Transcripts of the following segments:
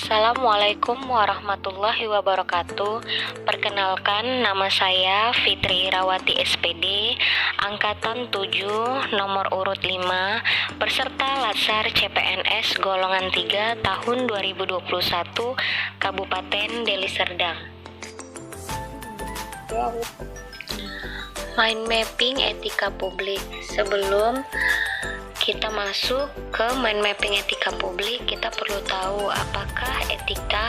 Assalamualaikum warahmatullahi wabarakatuh. Perkenalkan, nama saya Fitri Irawati SPD, Angkatan 7, nomor urut 5, peserta Latsar CPNS golongan 3 tahun 2021, Kabupaten Deli Serdang. Mind mapping etika publik. Sebelum kita masuk ke mind mapping etika publik, kita perlu tahu apakah etika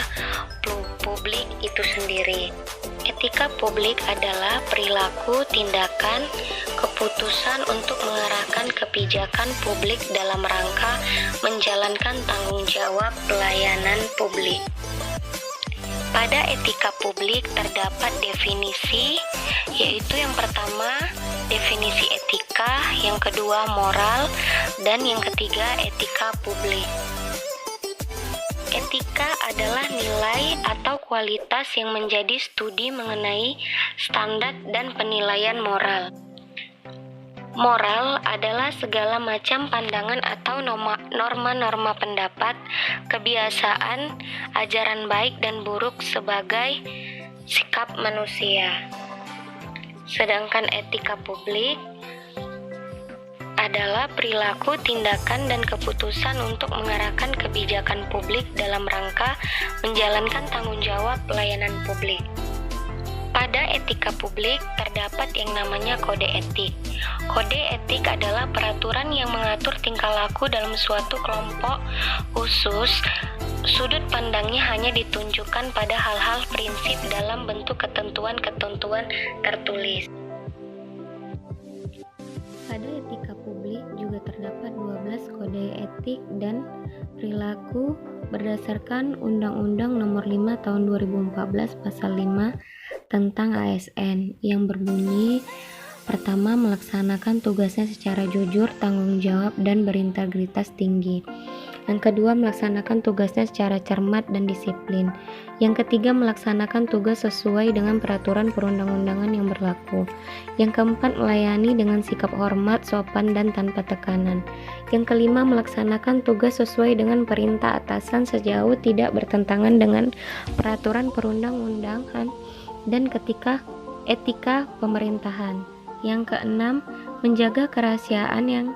publik itu sendiri. Etika publik adalah perilaku, tindakan, keputusan untuk mengarahkan kebijakan publik dalam rangka menjalankan tanggung jawab pelayanan publik. Pada etika publik terdapat definisi, yaitu yang pertama definisi etika, yang kedua moral, dan yang ketiga etika publik. Etika adalah nilai atau kualitas yang menjadi studi mengenai standar dan penilaian moral. Moral adalah segala macam pandangan atau norma-norma pendapat, kebiasaan, ajaran baik dan buruk sebagai sikap manusia. Sedangkan etika publik adalah perilaku, tindakan, dan keputusan untuk mengarahkan kebijakan publik dalam rangka menjalankan tanggung jawab pelayanan publik. Pada etika publik terdapat yang namanya kode etik. Kode etik adalah peraturan yang mengatur tingkah laku dalam suatu kelompok khusus. Sudut pandangnya hanya ditunjukkan pada hal-hal prinsip dalam bentuk ketentuan-ketentuan tertulis. Pada etika publik juga terdapat 12 kode etik dan perilaku berdasarkan Undang-Undang Nomor 5 Tahun 2014 Pasal 5 tentang ASN yang berbunyi: pertama, melaksanakan tugasnya secara jujur, tanggung jawab, dan berintegritas tinggi. Yang kedua, melaksanakan tugasnya secara cermat dan disiplin. Yang ketiga, melaksanakan tugas sesuai dengan peraturan perundang-undangan yang berlaku. Yang keempat, melayani dengan sikap hormat, sopan, dan tanpa tekanan. Yang kelima, melaksanakan tugas sesuai dengan perintah atasan sejauh tidak bertentangan dengan peraturan perundang-undangan dan etika pemerintahan. Yang keenam, menjaga kerahasiaan yang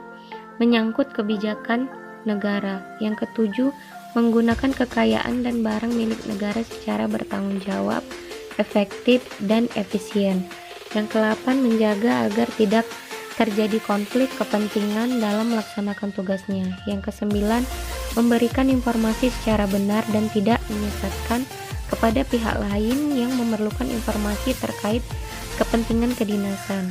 menyangkut kebijakan negara. Yang ketujuh, menggunakan kekayaan dan barang milik negara secara bertanggung jawab, efektif, dan efisien. Yang kedelapan, menjaga agar tidak terjadi konflik kepentingan dalam melaksanakan tugasnya. Yang kesembilan, memberikan informasi secara benar dan tidak menyesatkan kepada pihak lain yang memerlukan informasi terkait kepentingan kedinasan.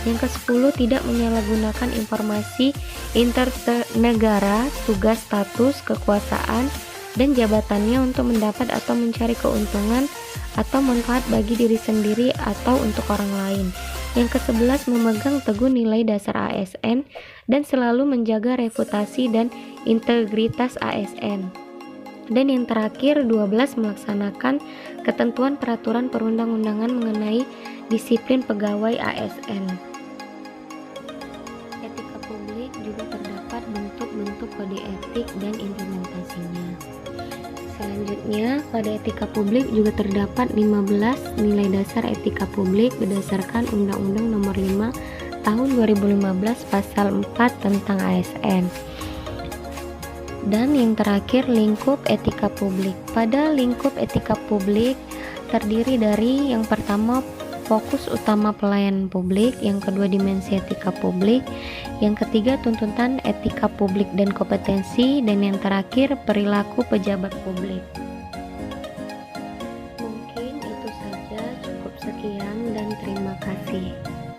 Yang ke-10, tidak menyalahgunakan informasi internegara, tugas, status, kekuasaan, dan jabatannya untuk mendapat atau mencari keuntungan atau manfaat bagi diri sendiri atau untuk orang lain. Yang ke-11, memegang teguh nilai dasar ASN dan selalu menjaga reputasi dan integritas ASN. Dan yang terakhir, 12, melaksanakan ketentuan peraturan perundang-undangan mengenai disiplin pegawai ASN. Etika publik juga terdapat bentuk-bentuk kode etik dan implementasinya. Selanjutnya, pada etika publik juga terdapat 15 nilai dasar etika publik berdasarkan Undang-Undang Nomor 5 Tahun 2015 Pasal 4 tentang ASN. Dan yang terakhir, lingkup etika publik. Pada lingkup etika publik terdiri dari yang pertama, fokus utama pelayanan publik, yang kedua, dimensi etika publik, yang ketiga, tuntutan etika publik dan kompetensi, dan yang terakhir, perilaku pejabat publik. Mungkin itu saja, cukup sekian dan terima kasih.